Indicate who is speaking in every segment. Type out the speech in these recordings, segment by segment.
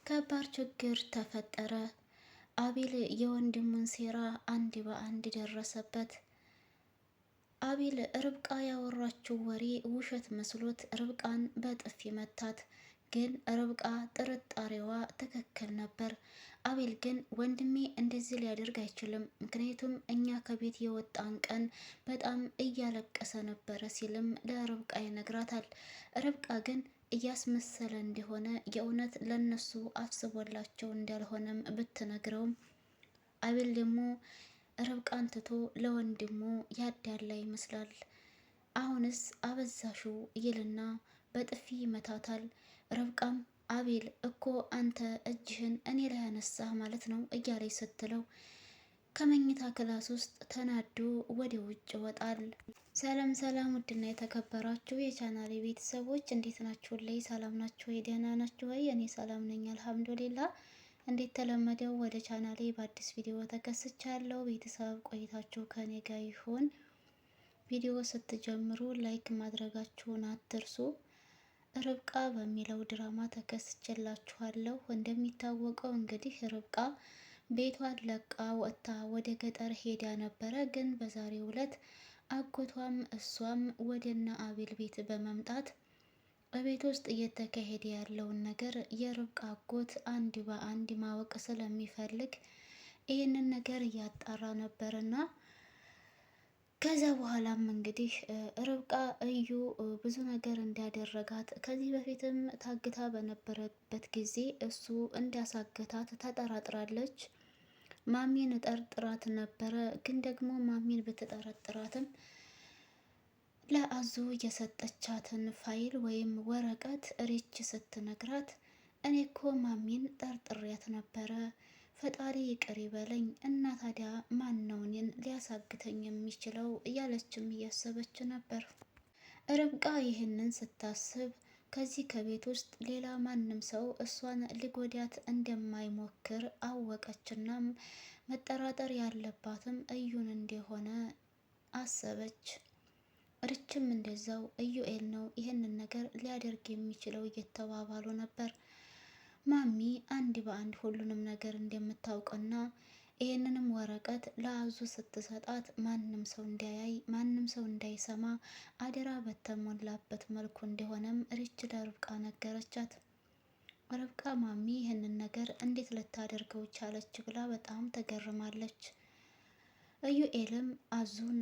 Speaker 1: ከባድ ችግር ተፈጠረ። አቤል የወንድሙን ሴራ አንድ በአንድ ደረሰበት። አቤል ርብቃ ያወራችው ወሬ ውሸት መስሎት ርብቃን በጥፊ መታት። ግን ርብቃ ጥርጣሬዋ ትክክል ነበር። አቤል ግን ወንድሜ እንደዚህ ሊያደርግ አይችልም፣ ምክንያቱም እኛ ከቤት የወጣን ቀን በጣም እያለቀሰ ነበረ ሲልም ለርብቃ ይነግራታል። ርብቃ ግን እያስመሰለ እንደሆነ የእውነት ለነሱ አስቦላቸው እንዳልሆነም ብትነግረውም አቤል ደግሞ ርብቃን ትቶ ለወንድሙ ያዳላ ይመስላል። አሁንስ አበዛሹ ይልና በጥፊ ይመታታል። ርብቃም አቤል እኮ አንተ እጅህን እኔ ላይ ያነሳህ ማለት ነው እያለች ስትለው ከመኝታ ክላስ ውስጥ ተናዶ ወደ ውጭ ይወጣል። ሰላም ሰላም፣ ውድና የተከበራችሁ የቻናሌ ቤተሰቦች እንዴት ናችሁ? ላይ ሰላም ናችሁ ወይ? ደህና ናችሁ ወይ? እኔ ሰላም ነኝ አልሐምዱሊላ። እንዴት ተለመደው ወደ ቻናሌ በአዲስ ቪዲዮ ተከስቻለሁ። ቤተሰብ ቆይታችሁ ከኔ ጋር ይሁን። ቪዲዮ ስትጀምሩ ላይክ ማድረጋችሁን አትርሱ። ርብቃ በሚለው ድራማ ተከስቼላችኋለሁ። እንደሚታወቀው እንግዲህ ርብቃ ቤቷን ለቃ ወጥታ ወደ ገጠር ሄዳ ነበረ። ግን በዛሬው ዕለት አጎቷም እሷም ወደነ አቤል ቤት በመምጣት በቤት ውስጥ እየተካሄደ ያለውን ነገር የርብቃ አጎት አንድ በአንድ ማወቅ ስለሚፈልግ ይህንን ነገር እያጣራ ነበርና ከዛ በኋላም እንግዲህ ርብቃ እዩ ብዙ ነገር እንዲያደረጋት ከዚህ በፊትም ታግታ በነበረበት ጊዜ እሱ እንዲያሳገታት ተጠራጥራለች። ማሚን ጠርጥራት ነበረ። ግን ደግሞ ማሚን ብትጠረጥራትም ለአዙ የሰጠቻትን ፋይል ወይም ወረቀት ሪች ስትነግራት እኔ እኮ ማሚን ጠርጥሬያት ነበረ፣ ፈጣሪ ይቅር ይበለኝ እና ታዲያ ማን ነው እኔን ሊያሳግተኝ የሚችለው እያለችም እያሰበች ነበር። ርብቃ ይህንን ስታስብ ከዚህ ከቤት ውስጥ ሌላ ማንም ሰው እሷን ሊጎዳት እንደማይሞክር አወቀችና መጠራጠር ያለባትም እዩን እንደሆነ አሰበች። ርችም እንደዛው ኢዩኤል ነው ይህንን ነገር ሊያደርግ የሚችለው እየተባባሉ ነበር። ማሚ አንድ በአንድ ሁሉንም ነገር እንደምታውቅና ይህንንም ወረቀት ለአዙ ስትሰጣት ማንም ሰው እንዳያይ ማንም ሰው እንዳይሰማ አደራ በተሞላበት መልኩ እንደሆነም ሪች ለርብቃ ነገረቻት። ርብቃ ማሚ ይህንን ነገር እንዴት ልታደርገው ቻለች ብላ በጣም ተገርማለች። ኢዩኤልም አዙን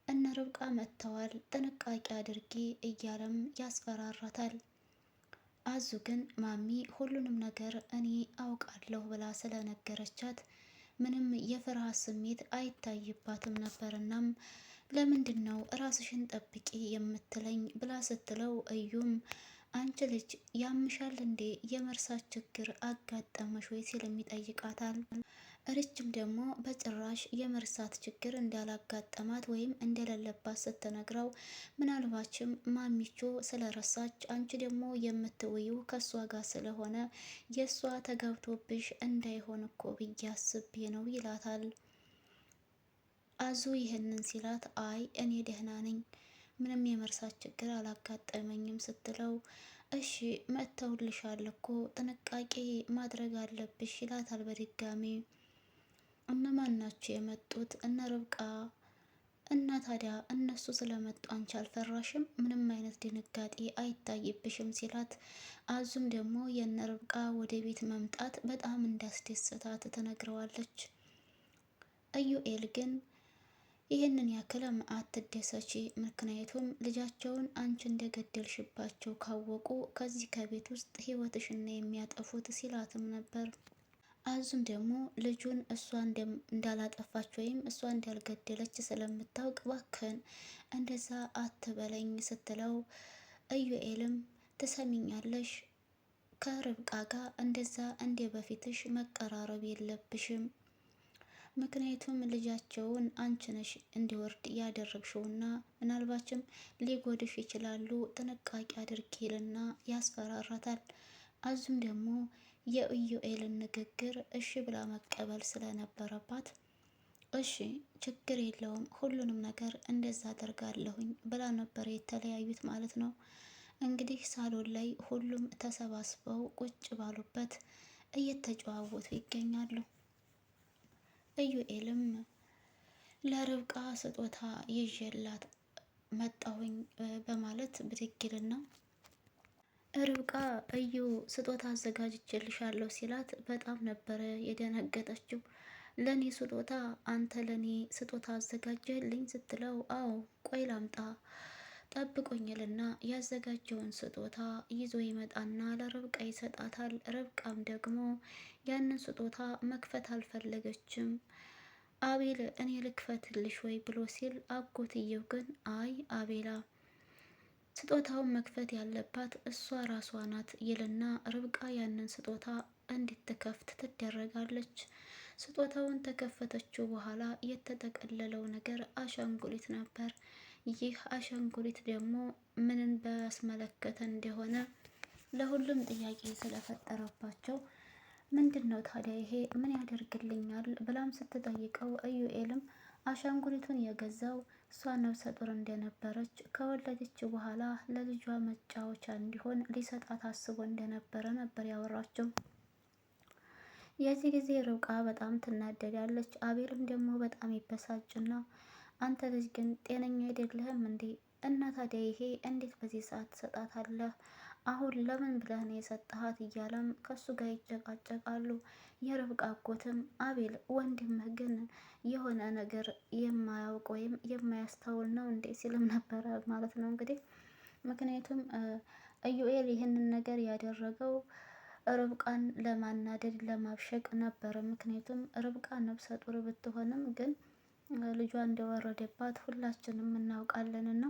Speaker 1: እነ ርብቃ መጥተዋል ጥንቃቄ አድርጊ እያለም ያስፈራራታል። አዙ ግን ማሚ ሁሉንም ነገር እኔ አውቃለሁ ብላ ስለነገረቻት ምንም የፍርሃት ስሜት አይታይባትም ነበርናም ለምንድን ነው ራስሽን ጠብቂ የምትለኝ ብላ ስትለው እዩም አንቺ ልጅ ያምሻል እንዴ የመርሳት ችግር አጋጠመሽ ወይ ሲልም ይጠይቃታል። ርችም ደግሞ በጭራሽ የመርሳት ችግር እንዳላጋጠማት ወይም እንደሌለባት ስትነግረው ምናልባችም ማሚቾ ስለረሳች አንቺ ደግሞ የምትውይው ከእሷ ጋር ስለሆነ የእሷ ተጋብቶብሽ እንዳይሆን እኮ ብዬ አስቤ ነው ይላታል። አዙ ይህንን ሲላት አይ እኔ ደህና ነኝ ምንም የመርሳት ችግር አላጋጠመኝም ስትለው እሺ መጥተውልሻል እኮ ጥንቃቄ ማድረግ አለብሽ ይላታል በድጋሚ። እነማን ናቸው የመጡት? እነ ርብቃ እና ታዲያ እነሱ ስለመጡ አንቺ አልፈራሽም? ምንም አይነት ድንጋጤ አይታይብሽም ሲላት አዙም ደግሞ የነ ርብቃ ወደ ቤት መምጣት በጣም እንዳስደሰታት ትነግረዋለች። ኢዩኤል ግን ይህንን ያክልም አትደሰቺ፣ ምክንያቱም ልጃቸውን አንቺ እንደገደልሽባቸው ካወቁ ከዚህ ከቤት ውስጥ ህይወትሽና የሚያጠፉት ሲላትም ነበር። አዙም ደግሞ ልጁን እሷ እንዳላጠፋች ወይም እሷ እንዳልገደለች ስለምታውቅ ባክን እንደዛ አትበለኝ ስትለው ኢዩኤልም ትሰሚኛለሽ ከርብቃ ጋር እንደዛ እንደ በፊትሽ መቀራረብ የለብሽም፣ ምክንያቱም ልጃቸውን አንቺ ነሽ እንዲወርድ ያደረግሽውና ምናልባችም ሊጎድሽ ይችላሉ ጥንቃቄ አድርጊልና ያስፈራራታል። አዙም ደግሞ የኢዩኤልን ንግግር እሺ ብላ መቀበል ስለነበረባት እሺ ችግር የለውም ሁሉንም ነገር እንደዛ አደርጋለሁኝ ብላ ነበር የተለያዩት ማለት ነው። እንግዲህ ሳሎን ላይ ሁሉም ተሰባስበው ቁጭ ባሉበት እየተጨዋወቱ ይገኛሉ። ኢዩኤልም ለርብቃ ስጦታ ይዤላት መጣሁኝ በማለት ብድግልና ርብቃ እዩ ስጦታ አዘጋጅቼልሻለሁ ሲላት በጣም ነበረ የደነገጠችው። ለኔ ስጦታ አንተ ለኔ ስጦታ አዘጋጀህልኝ ስትለው አዎ ቆይ ላምጣ ጠብቆኝልና ያዘጋጀውን ስጦታ ይዞ ይመጣና ለርብቃ ይሰጣታል። ርብቃም ደግሞ ያንን ስጦታ መክፈት አልፈለገችም። አቤል እኔ ልክፈትልሽ ወይ ብሎ ሲል አጎትየው ግን አይ አቤላ ስጦታውን መክፈት ያለባት እሷ ራሷ ናት ይልና ርብቃ ያንን ስጦታ እንድትከፍት ትደረጋለች። ስጦታውን ተከፈተችው በኋላ የተጠቀለለው ነገር አሻንጉሊት ነበር። ይህ አሻንጉሊት ደግሞ ምንን ባስመለከተ እንደሆነ ለሁሉም ጥያቄ ስለፈጠረባቸው ምንድን ነው ታዲያ ይሄ ምን ያደርግልኛል ብላም ስትጠይቀው ኢዩኤልም አሻንጉሊቱን የገዛው እሷ ነፍሰ ጡር እንደነበረች ከወለደች በኋላ ለልጇ መጫወቻ እንዲሆን ሊሰጣት አስቦ እንደነበረ ነበር ያወራቸው። የዚህ ጊዜ ርብቃ በጣም ትናደዳለች። አቤልም ደግሞ በጣም ይበሳጭና አንተ ልጅ ግን ጤነኛ አይደለህም እንዴ? እና ታዲያ ይሄ እንዴት በዚህ ሰዓት ትሰጣታለህ? አሁን ለምን ብለህ ነው የሰጠሃት? እያለም ከሱ ጋር ይጨቃጨቃሉ። የርብቃ አጎትም አቤል ወንድምህ ግን የሆነ ነገር የማያውቅ ወይም የማያስተውል ነው እንዴ ሲልም ነበረ ማለት ነው እንግዲህ ምክንያቱም ኢዩኤል ይህንን ነገር ያደረገው ርብቃን ለማናደድ ለማብሸቅ ነበረ። ምክንያቱም ርብቃ ነፍሰ ጡር ብትሆንም ግን ልጇ እንደወረደባት ሁላችንም እናውቃለንና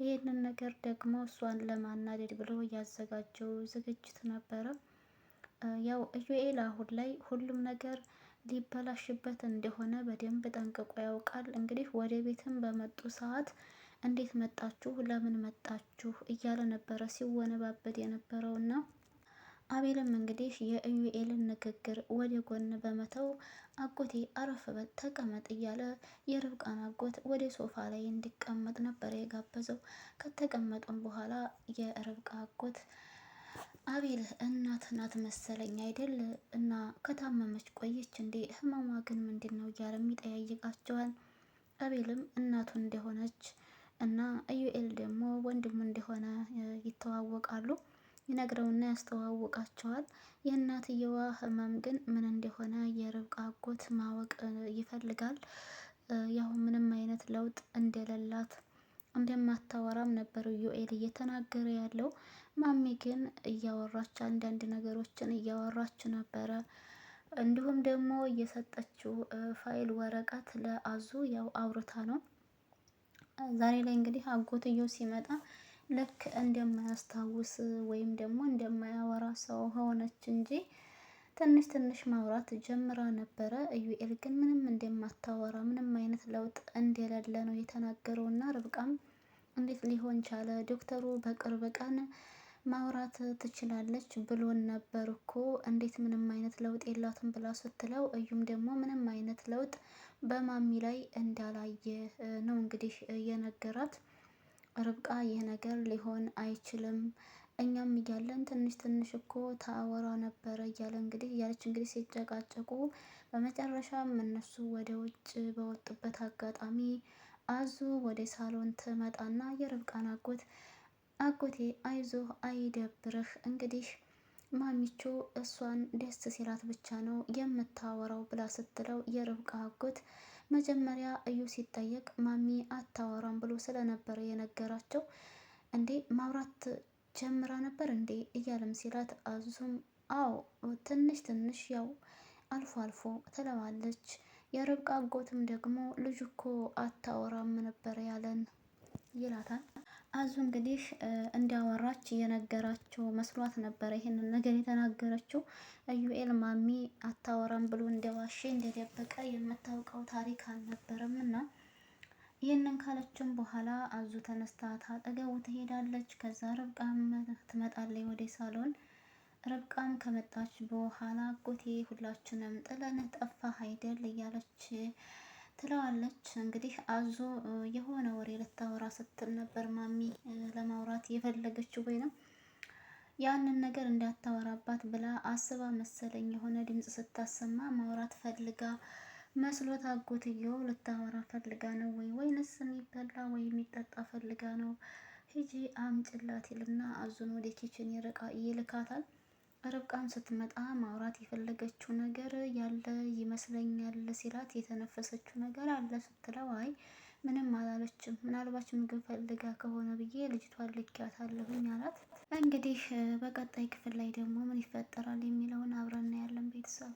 Speaker 1: ይህንን ነገር ደግሞ እሷን ለማናደድ ብሎ ያዘጋጀው ዝግጅት ነበረ። ያው ኢዩኤል አሁን ላይ ሁሉም ነገር ሊበላሽበት እንደሆነ በደንብ ጠንቅቆ ያውቃል። እንግዲህ ወደ ቤትም በመጡ ሰዓት እንዴት መጣችሁ? ለምን መጣችሁ? እያለ ነበረ ሲወነባበድ የነበረውና አቤልም እንግዲህ የኢዩኤልን ንግግር ወደ ጎን በመተው አጎቴ አረፍ በል ተቀመጥ እያለ የርብቃን አጎት ወደ ሶፋ ላይ እንዲቀመጥ ነበር የጋበዘው። ከተቀመጡም በኋላ የርብቃ አጎት አቤል እናት ናት መሰለኝ አይደል? እና ከታመመች ቆየች እንዴ? ህመሟ ግን ምንድን ነው እያለም ይጠያይቃቸዋል። አቤልም እናቱ እንደሆነች እና ኢዩኤል ደግሞ ወንድሙ እንደሆነ ይተዋወቃሉ። ይነግረውና ያስተዋውቃቸዋል። የእናትየዋ ህመም ግን ምን እንደሆነ የርብቃ አጎት ማወቅ ይፈልጋል። ያው ምንም አይነት ለውጥ እንደሌላት እንደማታወራም ነበር ኢዩኤል እየተናገረ ያለው። ማሚ ግን እያወራች አንዳንድ ነገሮችን እያወራች ነበረ። እንዲሁም ደግሞ እየሰጠችው ፋይል ወረቀት ለአዙ ያው አውርታ ነው። ዛሬ ላይ እንግዲህ አጎትየው ሲመጣ ልክ እንደማያስታውስ ወይም ደግሞ እንደማያወራ ሰው ሆነች እንጂ ትንሽ ትንሽ ማውራት ጀምራ ነበረ። ኢዩኤል ግን ምንም እንደማታወራ ምንም አይነት ለውጥ እንደሌለ ነው የተናገረው። እና ርብቃም እንዴት ሊሆን ቻለ? ዶክተሩ በቅርብ ቀን ማውራት ትችላለች ብሎን ነበር እኮ እንዴት ምንም አይነት ለውጥ የላትም ብላ ስትለው እዩም ደግሞ ምንም አይነት ለውጥ በማሚ ላይ እንዳላየ ነው እንግዲህ የነገራት። ርብቃ ይህ ነገር ሊሆን አይችልም እኛም እያለን ትንሽ ትንሽ እኮ ታወራ ነበረ እያለ እንግዲህ እያለች እንግዲህ ሲጨቃጨቁ በመጨረሻም እነሱ ወደ ውጭ በወጡበት አጋጣሚ አዙ ወደ ሳሎን ትመጣና የርብቃን አጎቴ አይዞህ አይደብርህ እንግዲህ ማሚቾ እሷን ደስ ሲላት ብቻ ነው የምታወራው ብላ ስትለው የርብቃ አጎት መጀመሪያ እዩ ሲጠየቅ ማሚ አታወራም ብሎ ስለነበረ የነገራቸው እንዴ ማውራት ጀምራ ነበር እንዴ እያለም ሲላት አዙም አዎ ትንሽ ትንሽ ያው አልፎ አልፎ ትለዋለች። የርብቃ አጎትም ደግሞ ልጅ እኮ አታወራም ነበር ያለን ይላታል። አዙ እንግዲህ እንዲያወራች የነገራቸው መስሏት ነበረ ይሄንን ነገር የተናገረችው። ኢዩኤል ማሚ አታወራም ብሎ እንደዋሸ እንደደበቀ የምታውቀው ታሪክ አልነበረም። እና ይህንን ካለችም በኋላ አዙ ተነስታ ታጠገቡ ትሄዳለች። ከዛ ርብቃም ትመጣለች ወደ ሳሎን። ርብቃም ከመጣች በኋላ አጎቴ ሁላችንም ጥለን ጠፋህ አይደል እያለች ትለዋለች። እንግዲህ አዞ የሆነ ወሬ ልታወራ ስትል ነበር ማሚ ለማውራት የፈለገችው ወይንም ያንን ነገር እንዳታወራባት ብላ አስባ መሰለኝ የሆነ ድምፅ ስታሰማ ማውራት ፈልጋ መስሎት አጎትየው ልታወራ ፈልጋ ነው ወይንስ የሚበላ ወይ የሚጠጣ ፈልጋ ነው? ሂጂ አምጭላት ይልና አዞን ወደ ኪችን ይልካታል። ርብቃም ስትመጣ ማውራት የፈለገችው ነገር ያለ ይመስለኛል ሲላት የተነፈሰችው ነገር አለ ስትለው አይ ምንም አላለችም፣ ምናልባች ምግብ ፈልጋ ከሆነ ብዬ ልጅቷን ልኪያታለሁኝ አላት። እንግዲህ በቀጣይ ክፍል ላይ ደግሞ ምን ይፈጠራል የሚለውን አብረን እናያለን ቤተሰብ